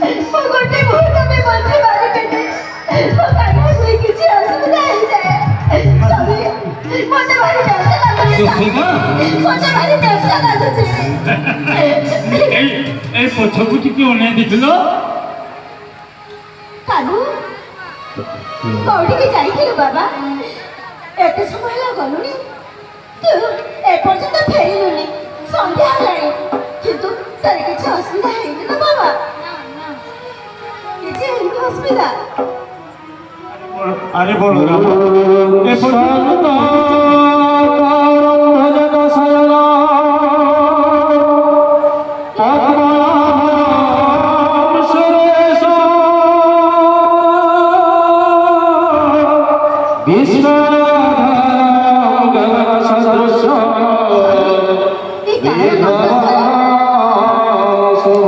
ଗୋଟେ ମୁହୂର୍ତ୍ତ ପାଇଁ ବଞ୍ଚିବାରେ କେତେ କାମ ହୁଏ କିଛି ଅସୁବିଧା ହେଇଯାଏ ମତେ ଭାରି ବ୍ୟସ୍ତ ଲାଗୁଛି ମତେ ଭାରି ବ୍ୟସ୍ତ ଲାଗୁଛି এই পছকু টিকে অনেক দিছিল কালু কৌটিকে যাইଥିଲୁ বাবা এতে সময় ହେଲା ଗଲୁଣି ତୁ এপর্যন্ত ফেরিলুনি সন্ধ্যা হেলাଣି কিন্তু তার কিছু অসুবিধা হয়নি তো বাবা কিছু হয়নি অসুবিধা আরে বড় রাম এ পর্যন্ত This